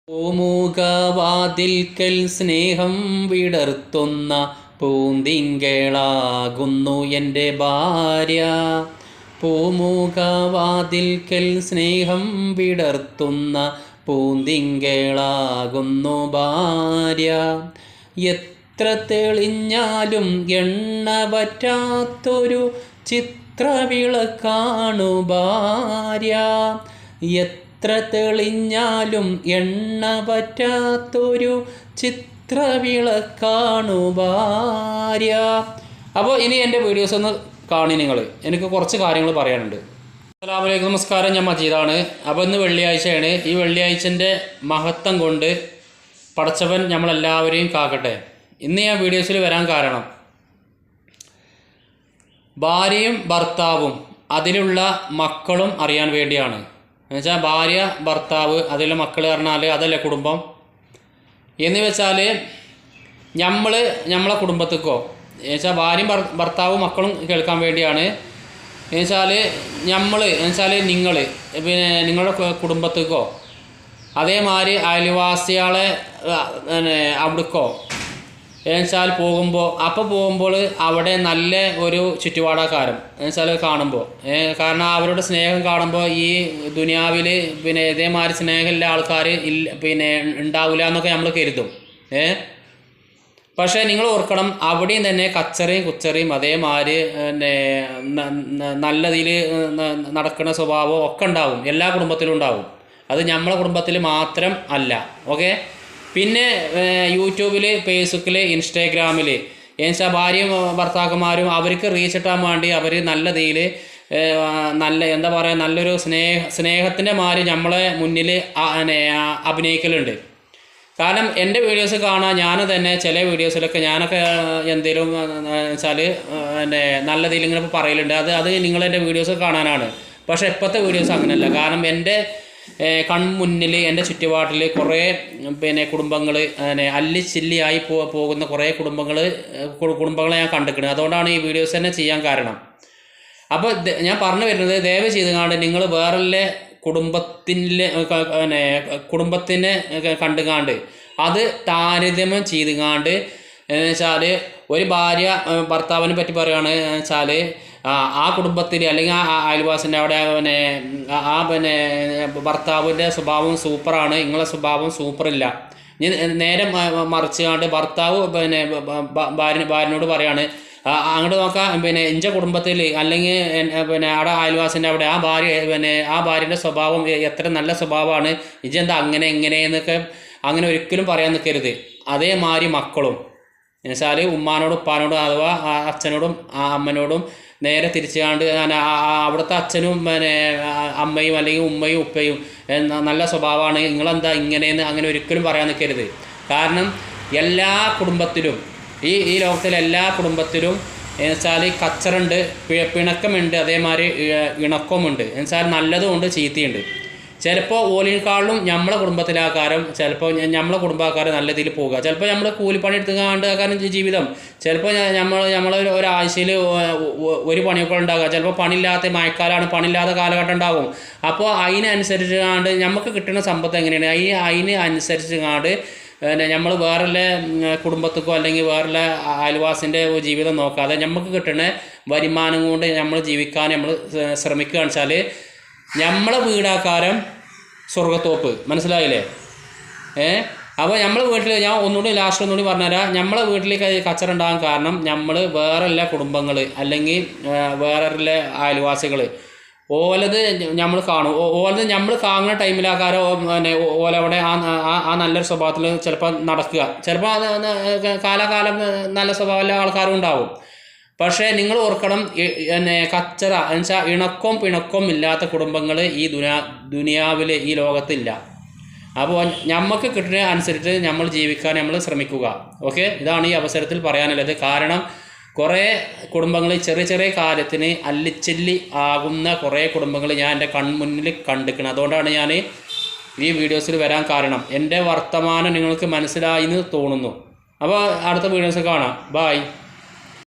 പൂമുഖവാതിൽക്കൽ സ്നേഹം വിടർത്തുന്ന പൂന്തിങ്കളാകുന്നു എൻ്റെ ഭാര്യ. പൂമുഖവാതിൽക്കൽ സ്നേഹം വിടർത്തുന്ന പൂന്തിങ്കളാകുന്നു ഭാര്യ. എത്ര തെളിഞ്ഞാലും എണ്ണ പറ്റാത്തൊരു ചിത്രവിളക്കാണു ഭാര്യ. എത്ര തെളിഞ്ഞാലും എണ്ണ പറ്റാത്തൊരു ചിത്രവിളക്കാണു ഭാര്യ. അപ്പോൾ ഇനി എൻ്റെ വീഡിയോസ് ഒന്ന് കാണി നിങ്ങൾ. എനിക്ക് കുറച്ച് കാര്യങ്ങൾ പറയാനുണ്ട്. അസ്സലാമു അലൈക്കും, നമസ്കാരം. ഞാൻ മജീദാണ്. അപ്പോൾ ഇന്ന് വെള്ളിയാഴ്ചയാണ്. ഈ വെള്ളിയാഴ്ചൻ്റെ മഹത്വം കൊണ്ട് പടച്ചവൻ നമ്മളെല്ലാവരെയും കാക്കട്ടെ. ഇന്ന് ഞാൻ വീഡിയോസിൽ വരാൻ കാരണം ഭാര്യയും ഭർത്താവും അതിലുള്ള മക്കളും അറിയാൻ വേണ്ടിയാണ്. എന്നുവെച്ചാൽ ഭാര്യ, ഭർത്താവ്, അതിലെ മക്കൾ പറഞ്ഞാൽ അതല്ലേ കുടുംബം. എന്ന് വെച്ചാൽ നമ്മളെ കുടുംബത്തേക്കോ എന്നുവെച്ചാൽ ഭാര്യയും ഭർത്താവും മക്കളും കേൾക്കാൻ വേണ്ടിയാണ്. എന്നുവെച്ചാൽ നിങ്ങൾ പിന്നെ നിങ്ങളുടെ കുടുംബത്തേക്കോ അതേമാതിരി അയൽവാസികളെ അവിടേക്കോ എന്നുവെച്ചാൽ പോകുമ്പോൾ അവിടെ നല്ല ഒരു ചുറ്റുപാടാക്കാരം എന്നുവെച്ചാൽ കാണുമ്പോൾ, കാരണം അവരുടെ സ്നേഹം കാണുമ്പോൾ ഈ ദുനിയാവിൽ പിന്നെ ഇതേമാതിരി സ്നേഹമുള്ള ആൾക്കാർ പിന്നെ ഉണ്ടാവില്ല എന്നൊക്കെ നമ്മൾ കരുതും. പക്ഷേ നിങ്ങൾ ഓർക്കണം, അവിടെയും തന്നെ കച്ചറയും കുച്ചറയും അതേമാതിരി പിന്നെ നല്ല രീതിയിൽ നടക്കുന്ന സ്വഭാവം ഒക്കെ ഉണ്ടാവും. എല്ലാ കുടുംബത്തിലും ഉണ്ടാവും. അത് നമ്മളെ കുടുംബത്തിൽ മാത്രം അല്ല. ഓക്കെ. പിന്നെ യൂട്യൂബിൽ, ഫേസ്ബുക്കിൽ, ഇൻസ്റ്റാഗ്രാമിൽ എന്നുവെച്ചാൽ ഭാര്യയും ഭർത്താക്കന്മാരും അവർക്ക് റീച്ച് കിട്ടാൻ വേണ്ടി അവർ നല്ല രീതിയിൽ നല്ല എന്താ പറയുക നല്ലൊരു സ്നേഹത്തിൻ്റെ മാതിരി നമ്മളെ മുന്നിൽ അഭിനയിക്കലുണ്ട്. കാരണം എൻ്റെ വീഡിയോസ് കാണാൻ ഞാൻ തന്നെ ചില വീഡിയോസിലൊക്കെ ഞാനൊക്കെ എന്തെങ്കിലും വെച്ചാൽ നല്ല രീതിയിൽ ഇങ്ങനെ പറയലുണ്ട്. അത് നിങ്ങളെൻ്റെ വീഡിയോസ് കാണാനാണ്. പക്ഷേ ഇപ്പോഴത്തെ വീഡിയോസ് അങ്ങനെയല്ല. കാരണം എൻ്റെ കൺമുന്നിൽ എൻ്റെ ചുറ്റുപാട്ടിൽ കുറേ പിന്നെ കുടുംബങ്ങൾ അല്ലിച്ചില്ലിയായി പോകുന്ന കുറേ കുടുംബങ്ങളെ ഞാൻ കണ്ടിട്ടുണ്ട്. അതുകൊണ്ടാണ് ഈ വീഡിയോസ് തന്നെ ചെയ്യാൻ കാരണം. അപ്പോൾ ഞാൻ പറഞ്ഞു വരുന്നത്, ദയവ് ചെയ്തുകൊണ്ട് നിങ്ങൾ വേറെ കുടുംബത്തിനെ കണ്ടുകാണ്ട് അത് താരതമ്യം ചെയ്തുകാണ്ട് എന്നുവെച്ചാൽ ഒരു ഭാര്യ ഭർത്താവിനെ പറ്റി പറയുകയാണ് വെച്ചാൽ ആ കുടുംബത്തിൽ അല്ലെങ്കിൽ ആ അയൽവാസിൻ്റെ അവിടെ പിന്നെ ഭർത്താവിൻ്റെ സ്വഭാവം സൂപ്പറാണ്, നിങ്ങളെ സ്വഭാവം സൂപ്പറില്ല. നേരെ മറിച്ചുകൊണ്ട് ഭർത്താവ് പിന്നെ ഭാര്യനോട് പറയാണ് അങ്ങോട്ട് നോക്കാം, പിന്നെ എൻ്റെ കുടുംബത്തിൽ അല്ലെങ്കിൽ പിന്നെ അവിടെ അയൽവാസിൻ്റെ അവിടെ ആ ഭാര്യൻ്റെ സ്വഭാവം എത്ര നല്ല സ്വഭാവമാണ്, ഇജെന്താ അങ്ങനെ എന്നൊക്കെ അങ്ങനെ ഒരിക്കലും പറയാൻ നിൽക്കരുത്. അതേമാതിരി മക്കളും എന്നുവെച്ചാൽ ഉമ്മാനോടും ഉപ്പാനോടും അഥവാ അച്ഛനോടും അമ്മനോടും നേരെ തിരിച്ചുകൊണ്ട് അവിടുത്തെ അച്ഛനും പിന്നെ അമ്മയും അല്ലെങ്കിൽ ഉമ്മയും ഉപ്പയും നല്ല സ്വഭാവമാണ്, നിങ്ങളെന്താ ഇങ്ങനെയെന്ന് അങ്ങനെ ഒരിക്കലും പറയാൻ നിൽക്കരുത്. കാരണം എല്ലാ കുടുംബത്തിലും ഈ ലോകത്തിലെ എല്ലാ കുടുംബത്തിലും എന്നുവെച്ചാൽ കച്ചറുണ്ട്, പിണക്കമുണ്ട്, അതേമാതിരി ഇണക്കമുണ്ട്. എന്നുവെച്ചാൽ നല്ലതുമുണ്ട്, ചീത്തയുണ്ട്. ചിലപ്പോൾ ഓലിനേക്കാളും നമ്മളെ കുടുംബത്തിലാക്കാരം ചിലപ്പോൾ നമ്മളെ കുടുംബക്കാർ നല്ല രീതിയിൽ പോകുക. ചിലപ്പോൾ നമ്മൾ കൂലിപ്പണി എടുത്തുകൊണ്ട് ആക്കാരം ജീവിതം. ചിലപ്പോൾ നമ്മൾ ഒരാഴ്ചയിൽ ഒരു പണിയൊക്കെ ഉണ്ടാകുക. ചിലപ്പോൾ പണിയില്ലാത്ത മഴക്കാലമാണ്, പണിയില്ലാത്ത കാലഘട്ടം ഉണ്ടാകും. അപ്പോൾ അതിനനുസരിച്ച് കാണ്ട് നമുക്ക് കിട്ടുന്ന സമ്പത്ത് എങ്ങനെയാണ്, അതിനനുസരിച്ച് കാണ്ട് നമ്മൾ വേറെ കുടുംബത്തേക്കോ അല്ലെങ്കിൽ വേറെ അയൽവാസിൻ്റെ ജീവിതം നോക്കാതെ നമുക്ക് കിട്ടുന്ന വരുമാനം കൊണ്ട് നമ്മൾ ജീവിക്കാൻ നമ്മൾ ശ്രമിക്കുകയാണെന്ന് വെച്ചാൽ നമ്മളെ വീടാക്കാരം സ്വർഗത്തോപ്പ്. മനസ്സിലായില്ലേ? അപ്പോൾ നമ്മളെ വീട്ടിൽ ഞാൻ ലാസ്റ്റ് ഒന്നുകൂടി പറഞ്ഞുതരാം. നമ്മളെ വീട്ടിലേക്ക് കച്ചറ ഉണ്ടാകാൻ കാരണം നമ്മൾ വേറെയുള്ള കുടുംബങ്ങൾ അല്ലെങ്കിൽ വേറെ അയൽവാസികൾ ഓലത് നമ്മൾ കാണും. ഓലത് നമ്മൾ കാണുന്ന ടൈമിലാക്കാരോ ഓലവിടെ ആ നല്ലൊരു സ്വഭാവത്തിൽ ചിലപ്പോൾ നടക്കുക. ചിലപ്പോൾ കാലാകാലം നല്ല സ്വഭാവമുള്ള ആൾക്കാരും ഉണ്ടാവും. പക്ഷേ നിങ്ങൾ ഓർക്കണം, കച്ചറ എന്നുവെച്ചാൽ ഇണക്കവും പിണക്കവും ഇല്ലാത്ത കുടുംബങ്ങൾ ഈ ദുനിയാവിൽ ഈ ലോകത്തില്ല. അപ്പോൾ നമുക്ക് കിട്ടുന്ന അനുസരിച്ച് നമ്മൾ ജീവിക്കാൻ നമ്മൾ ശ്രമിക്കുക. ഓക്കെ. ഇതാണ് ഈ അവസരത്തിൽ പറയാനുള്ളത്. കാരണം കുറേ കുടുംബങ്ങൾ ചെറിയ കാര്യത്തിന് അല്ലിച്ചില്ലി ആകുന്ന കുറേ കുടുംബങ്ങൾ ഞാൻ എൻ്റെ കൺമുന്നിൽ കണ്ടിരിക്കണം. അതുകൊണ്ടാണ് ഞാൻ ഈ വീഡിയോസിൽ വരാൻ കാരണം. എൻ്റെ വർത്തമാനം നിങ്ങൾക്ക് മനസ്സിലായി എന്ന് തോന്നുന്നു. അപ്പോൾ അടുത്ത വീഡിയോസ് കാണാം. ബായ്.